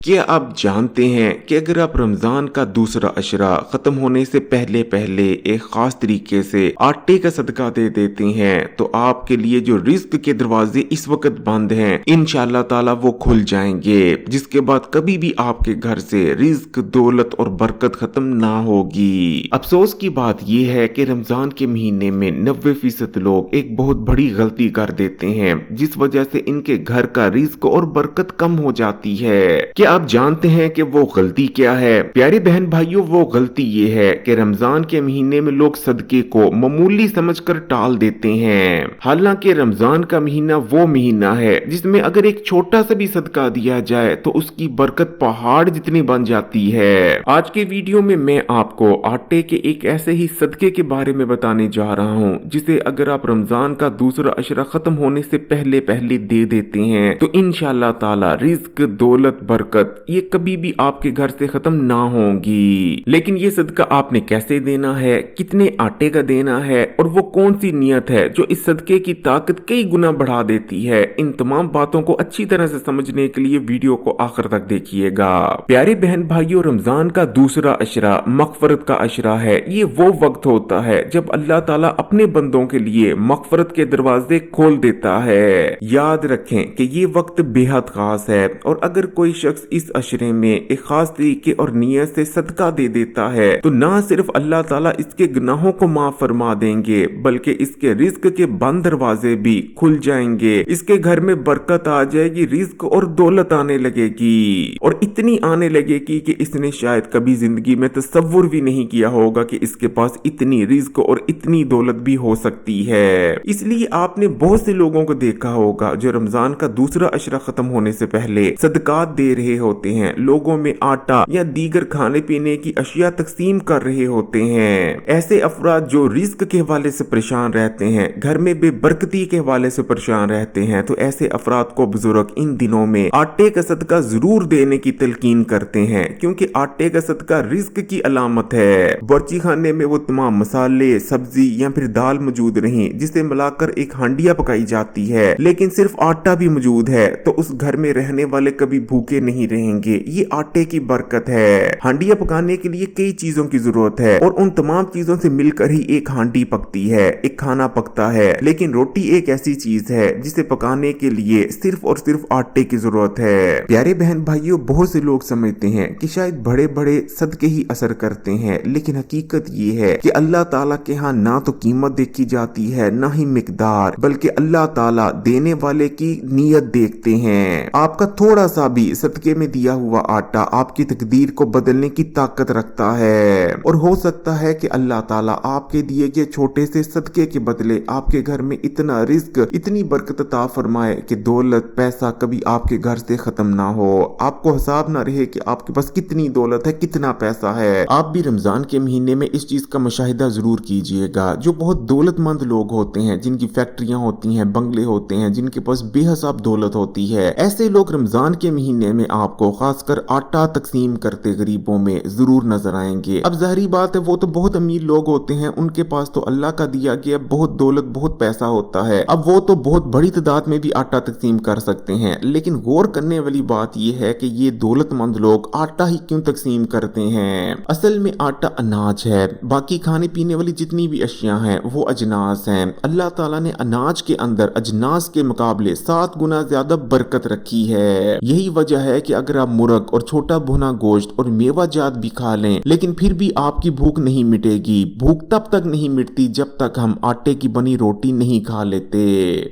क्या आप जानते हैं कि अगर आप रमजान का दूसरा अशरा खत्म होने से पहले पहले एक खास तरीके से आटे का सदका दे देते हैं तो आपके लिए जो रिस्क के दरवाजे इस वक्त बंद हैं इंशाअल्लाह ताला वो खुल जाएंगे, जिसके बाद कभी भी आपके घर से रिस्क, दौलत और बरकत खत्म ना होगी। अफसोस की बात यह है कि रमजान के महीने में 90% लोग एक बहुत बड़ी गलती कर देते हैं, जिस वजह से इनके घर का रिस्क और बरकत कम हो जाती है। क्या आप जानते हैं कि वो गलती क्या है? प्यारे बहन भाइयों, वो गलती ये है कि रमजान के महीने में लोग सदके को मामूली समझकर टाल देते हैं। हालांकि रमजान का महीना वो महीना है जिसमें अगर एक छोटा सा भी सदका दिया जाए तो उसकी बरकत पहाड़ जितनी बन जाती है। आज के वीडियो में मैं आपको आटे के एक ऐसे ही सदके के बारे में बताने जा रहा हूँ जिसे अगर आप रमजान का दूसरा अशरा खत्म होने से पहले पहले दे देते हैं तो इंशाअल्लाह ताला रिज्क, दौलत, बरकत ये कभी भी आपके घर से खत्म ना होगी। लेकिन ये सदका आपने कैसे देना है, कितने आटे का देना है और वो कौन सी नियत है जो इस सदके की ताकत कई गुना बढ़ा देती है, इन तमाम बातों को अच्छी तरह से समझने के लिए वीडियो को आखिर तक देखिएगा। प्यारे बहन भाइयों, रमजान का दूसरा अशरा मगफरत का अशरा है। ये वो वक्त होता है जब अल्लाह ताला अपने बंदों के लिए मगफरत के दरवाजे खोल देता है। याद रखें कि ये वक्त बेहद खास है और अगर कोई शख्स इस अशरे में एक खास तरीके और नियत से सदका दे देता है तो ना सिर्फ अल्लाह ताला इसके गुनाहों को माफ फरमा देंगे बल्कि इसके रिज्क के बंद दरवाजे भी खुल जाएंगे। इसके घर में बरकत आ जाएगी, रिज्क और दौलत आने लगेगी और इतनी आने लगेगी कि इसने शायद कभी जिंदगी में तसव्वुर भी नहीं किया होगा कि इसके पास इतनी रिज्क और इतनी दौलत भी हो सकती है। इसलिए आपने बहुत से लोगों को देखा होगा जो रमजान का दूसरा अशरा खत्म होने से पहले सदकात दे रहे होते हैं, लोगों में आटा या दीगर खाने पीने की अशिया तकसीम कर रहे होते हैं। ऐसे अफराद जो रिस्क के हवाले से परेशान रहते हैं, घर में बेबरकती के हवाले से परेशान रहते हैं, तो ऐसे अफराद को बुजुर्ग इन दिनों में आटे का सदका जरूर देने की तलकीन करते हैं, क्योंकि आटे का सदका रिस्क की अलामत है। बर्ची खाने में वो तमाम मसाले, सब्जी या फिर दाल मौजूद नहीं जिसे मिलाकर एक हांडिया पकाई जाती है, लेकिन सिर्फ आटा भी मौजूद है तो उस घर में रहने वाले कभी भूखे नहीं रहेंगे। ये आटे की बरकत है। हांडिया पकाने के लिए कई चीजों की जरूरत है और उन तमाम चीजों से मिलकर ही एक हांडी पकती है, एक खाना पकता है। लेकिन रोटी एक ऐसी चीज है जिसे पकाने के लिए सिर्फ और सिर्फ आटे की जरूरत है। प्यारे बहन भाइयों, बहुत से लोग समझते हैं कि शायद बड़े बड़े सदके ही असर करते हैं, लेकिन हकीकत ये है कि अल्लाह ताला के यहाँ ना तो कीमत देखी जाती है ना ही मिकदार, बल्कि अल्लाह ताला देने वाले की नीयत देखते हैं। आपका थोड़ा सा भी सदके में दिया हुआ आटा आपकी तकदीर को बदलने की ताकत रखता है और हो सकता है कि अल्लाह ताला आपके दिए गए छोटे से सदके के बदले आपके घर में इतना रिस्क, इतनी बरकत अता फरमाए कि दौलत, पैसा कभी आपके घर से खत्म ना हो। आपको हिसाब ना रहे कि आपके पास कितनी दौलत है, कितना पैसा है। आप भी रमजान के महीने में इस चीज का मुशाहिदा जरूर कीजिएगा। जो बहुत दौलतमंद लोग होते हैं, जिनकी फैक्ट्रियां होती हैं, बंगले होते हैं, जिनके पास बेहिसाब दौलत होती है, ऐसे लोग रमजान के महीने में आपको खासकर आटा तकसीम करते गरीबों में जरूर नजर आएंगे। अब जाहिर बात है वो तो बहुत अमीर लोग होते हैं, उनके पास तो अल्लाह का दिया गया बहुत दौलत, बहुत पैसा होता है। अब वो तो बहुत बड़ी तादाद में भी आटा तकसीम कर सकते हैं, लेकिन गौर करने वाली बात यह है कि ये दौलतमंद लोग आटा ही क्यों तकसीम करते हैं। असल में आटा अनाज है, बाकी खाने पीने वाली जितनी भी अशिया हैं वो अजनास हैं। अल्लाह ताला ने अनाज के अंदर अजनास के मुकाबले 7 गुना ज्यादा बरकत रखी है। यही वजह है कि अगर आप मुर्ग और छोटा भुना गोश्त और मेवा जात भी खा लें, लेकिन फिर भी आपकी भूख नहीं मिटेगी। भूख तब तक नहीं मिटती जब तक हम आटे की बनी रोटी नहीं खा लेते।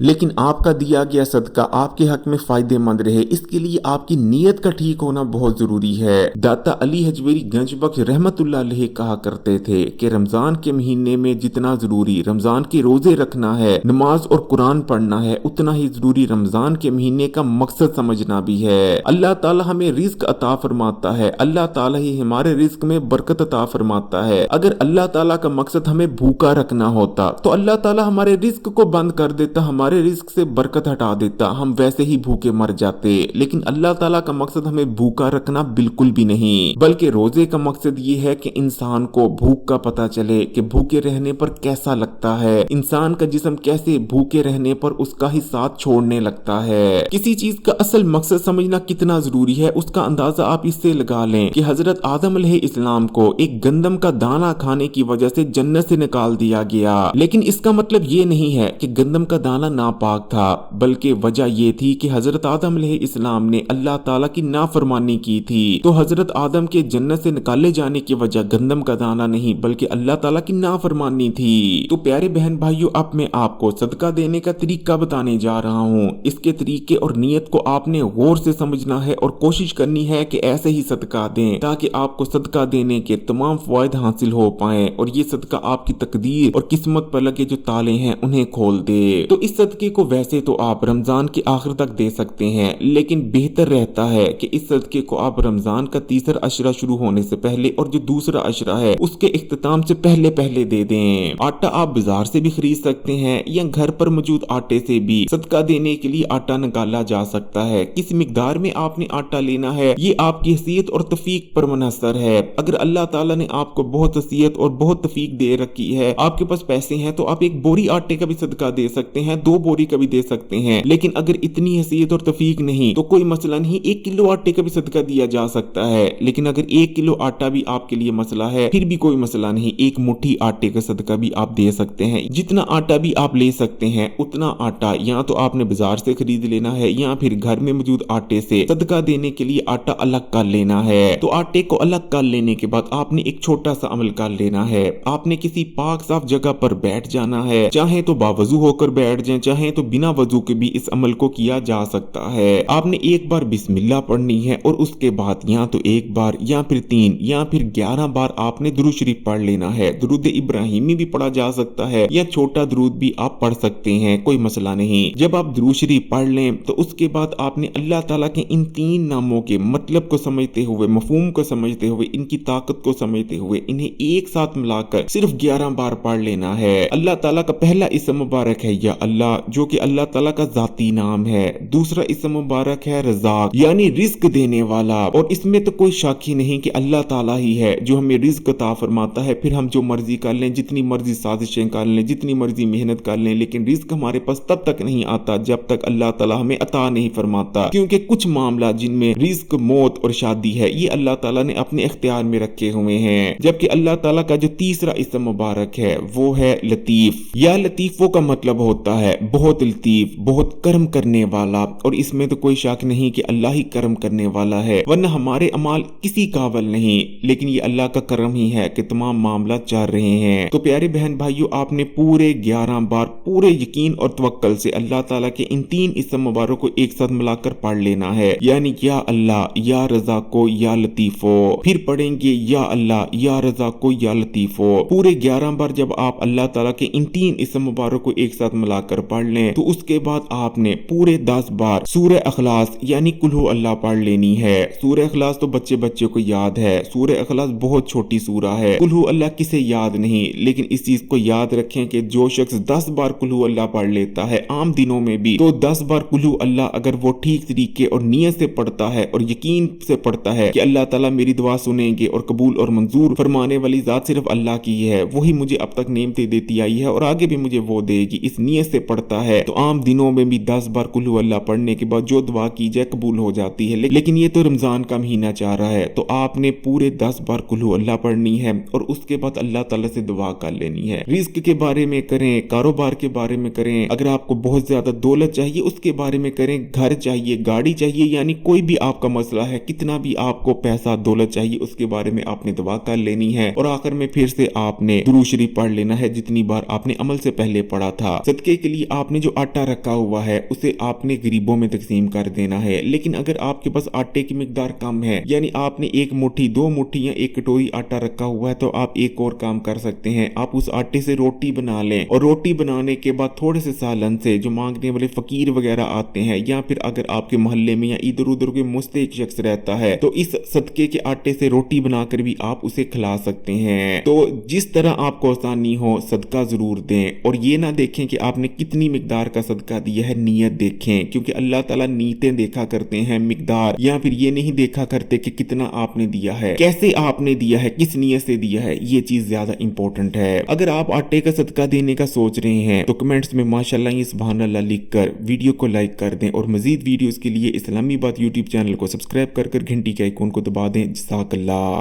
लेकिन आपका दिया गया सदका आपके हक में फायदेमंद रहे, इसके लिए आपकी नीयत का ठीक होना बहुत जरूरी है। दाता अली हजवेरी गंज बख्श रहमतुल्लाह अलैह कहा करते थे कि रमजान के महीने में जितना जरूरी रमजान के रोजे रखना है, नमाज और कुरान पढ़ना है, उतना ही जरूरी रमजान के महीने का मकसद समझना भी है। अल्लाह ताला हमें रिस्क अता फरमाता है, अल्लाह ताला ही हमारे रिस्क में बरकत अता फरमाता है। अगर अल्लाह ताला का मकसद हमें भूखा रखना होता तो अल्लाह ताला हमारे रिस्क को बंद कर देता, हमारे रिस्क से बरकत हटा देता, हम वैसे ही भूखे मर जाते। लेकिन अल्लाह ताला का मकसद हमें भूखा रखना बिल्कुल भी नहीं, बल्कि रोजे का मकसद ये है कि इंसान को भूख का पता चले कि भूखे रहने पर कैसा लगता है, इंसान का जिस्म कैसे भूखे रहने पर उसका ही साथ छोड़ने लगता है। किसी चीज का असल मकसद समझना कितना जरूरी ضروری ہے उसका अंदाजा आप इससे लगा लें कि हजरत आदम अलैहिस्सलाम को एक गंदम का दाना खाने की वजह से जन्नत से निकाल दिया गया। लेकिन इसका मतलब ये नहीं है कि गंदम का दाना नापाक था, बल्कि वजह ये थी कि हजरत आदम अलैहिस्सलाम ने अल्लाह ताला की नाफरमानी की थी। तो हजरत आदम के जन्नत से निकाले जाने की वजह गंदम का दाना नहीं बल्कि अल्लाह ताला की नाफरमानी थी। तो प्यारे बहन भाइयों, अब मैं आपको सदका देने का तरीका बताने जा रहा हूँ। इसके तरीके और नियत को आपने गौर से समझना है और कोशिश करनी है कि ऐसे ही सदका दें ताकि आपको सदका देने के तमाम फायदे हासिल हो पाए और ये सदका आपकी तकदीर और किस्मत पर लगे जो ताले हैं उन्हें खोल दे। तो इस सदके को वैसे तो आप रमजान के आखिर तक दे सकते हैं, लेकिन बेहतर रहता है कि इस सदके को आप रमजान का तीसरा अशरा शुरू होने से पहले और जो दूसरा अशरा है उसके इख्तिताम से पहले पहले दे दें। आटा आप बाजार से भी खरीद सकते हैं या घर पर मौजूद आटे से भी सदका देने के लिए आटा निकाला जा सकता है। किस मिकदार में आपने आटा लेना है ये आपकी हैसियत और तौफीक पर मुनहसर है। अगर अल्लाह ताला ने आपको बहुत हैसियत और बहुत तौफीक दे रखी है, आपके पास पैसे हैं, तो आप एक बोरी आटे का भी सदका दे सकते हैं, 2 बोरी का भी दे सकते हैं। लेकिन अगर इतनी हैसियत और तौफीक नहीं तो कोई मसला नहीं, 1 किलो आटे का भी सदका दिया जा सकता है। लेकिन अगर 1 किलो आटा भी आपके लिए मसला है फिर भी कोई मसला नहीं, 1 मुट्ठी आटे का सदका भी आप दे सकते हैं। जितना आटा भी आप ले सकते हैं उतना आटा या तो आपने बाजार से खरीद लेना है या फिर घर में मौजूद आटे से सदका देने के लिए आटा अलग कर लेना है। तो आटे को अलग कर लेने के बाद आपने एक छोटा सा अमल कर लेना है। आपने किसी पाक साफ जगह पर बैठ जाना है, चाहे तो बावजू होकर बैठ जाएं, चाहे तो बिना वजू के भी इस अमल को किया जा सकता है। आपने एक बार बिस्मिल्लाह पढ़नी है और उसके बाद या तो एक बार या फिर 3 या फिर 11 बार आपने दुरूद शरीफ पढ़ लेना है। दुरूद इब्राहिमी भी पढ़ा जा सकता है या छोटा दुरूद भी आप पढ़ सकते हैं, कोई मसला नहीं। जब आप दुरूद शरीफ पढ़ लें तो उसके बाद आपने अल्लाह ताला के इन 3 नामों के मतलब को समझते हुए, मफहूम को समझते हुए, इनकी ताकत को समझते हुए इन्हें एक साथ मिलाकर सिर्फ 11 बार पढ़ लेना है। अल्लाह ताला का पहला इस्म मुबारक है या अल्लाह, जो कि अल्लाह ताला का जाती नाम है। दूसरा इस्म मुबारक है रज़ाक, यानी रिस्क देने वाला, और इसमें तो कोई शक ही नहीं कि अल्लाह ताला ही है जो हमें रिस्क अता फरमाता है। फिर हम जो मर्जी कर लें, जितनी मर्जी साजिशें कर लें, जितनी मर्जी मेहनत कर लें, लेकिन रिस्क हमारे पास तब तक नहीं आता जब तक अल्लाह ताला हमें अता नहीं फरमाता। क्योंकि कुछ मामला जिनमें रिस्क, मौत और शादी है ये अल्लाह ताला ने अपने इख्तियार में रखे हुए हैं। जबकि अल्लाह ताला का जो तीसरा इस्म मुबारक है वो है लतीफ। या लतीफों का मतलब होता है बहुत लतीफ, बहुत कर्म करने वाला, और इसमें तो कोई शक नहीं कि अल्लाह ही कर्म करने वाला है, वरना हमारे अमाल किसी काबिल नहीं। लेकिन ये अल्लाह का करम ही है कि तमाम मामला चल रहे हैं। तो प्यारे बहन भाइयों, आपने पूरे 11 बार पूरे यकीन और तवक्कल से अल्लाह ताला के इन 3 इस्म मुबारक को एक साथ मिलाकर पढ़ लेना है, यानी या अल्लाह, या रज़ाको, या लतीफो। फिर पढ़ेंगे या अल्लाह, या रज़ाको, या लतीफो। पूरे 11 बार जब आप अल्लाह ताला के इन 3 इस्म मुबारक को एक साथ मिलाकर पढ़ लें तो उसके बाद आपने पूरे 10 बार सूरह अखलास यानी कुल हु अल्लाह पढ़ लेनी है। सूरह अखलास तो बच्चे बच्चे को याद है, सूरह अखलास बहुत छोटी सूरा है। कुल हु अल्लाह किसे याद नहीं, लेकिन इस चीज को याद रखें कि जो शख्स 10 बार कुल हु अल्लाह पढ़ लेता है आम दिनों में भी, तो 10 बार कुल हु अल्लाह अगर वो ठीक तरीके और नियत से पढ़ता है और यकीन से पढ़ता है कि अल्लाह ताला मेरी दुआ सुनेंगे और कबूल और मंजूर फरमाने वाली जात सिर्फ अल्लाह की है, वही मुझे अब तक नेमतें देती आई है और आगे भी मुझे वो देगी, इस नियत से पढ़ता है तो आम दिनों में भी 10 बार कुल हु अल्लाह पढ़ने के बाद जो दुआ की जाए कबूल हो जाती है। लेकिन ये तो रमजान का महीना चाह रहा है तो आपने पूरे 10 बार कुल हु अल्लाह पढ़नी है और उसके बाद अल्लाह ताला से दुआ कर लेनी है। रिस्क के बारे में करें, कारोबार के बारे में करें, अगर आपको बहुत ज्यादा दौलत चाहिए उसके बारे में करें, घर चाहिए, गाड़ी चाहिए, यानी कोई भी आपका मसला है, कितना भी आपको पैसा दौलत चाहिए उसके बारे में आपने दुआ कर लेनी है। और आखिर में फिर से आपने दुरूद शरीफ पढ़ लेना है जितनी बार आपने अमल से पहले पढ़ा था। सदके के लिए आपने जो आटा रखा हुआ है उसे आपने गरीबों में तकसीम कर देना है। लेकिन अगर आपके पास आटे की मिकदार कम है, यानी आपने 1 मुट्ठी, 2 मुट्ठी या 1 कटोरी आटा रखा हुआ है, तो आप एक और काम कर सकते हैं, आप उस आटे से रोटी बना लें और रोटी बनाने के बाद थोड़े से सालन से जो मांगने वाले फकीर वगैरह आते हैं या फिर अगर आपके मोहल्ले में या इधर उधर कोई मुस्तहिक शख्स रहता है तो इस सदके के आटे से रोटी बनाकर भी आप उसे खिला सकते हैं। तो जिस तरह आपको आसानी हो सदका जरूर दें और ये ना देखें कि आपने कितनी मिकदार का सदका दिया है, नियत देखें, क्योंकि अल्लाह ताला नीयतें देखा करते हैं, मिकदार, या फिर ये नहीं देखा करते कि कितना आपने दिया है, कैसे आपने दिया है, किस नियत से दिया है, ये चीज ज्यादा इंपॉर्टेंट है। अगर आप आटे का सदका देने का सोच रहे हैं तो कमेंट्स में माशाल्लाह सुभान अल्लाह लिखकर वीडियो को लाइक कर दें और मजीद वीडियोस के लिए इस्लामी बात यूट्यूब चैनल को सब्सक्राइब कर घंटी के आइकॉन को दबा दें। जज़ाकल्लाह।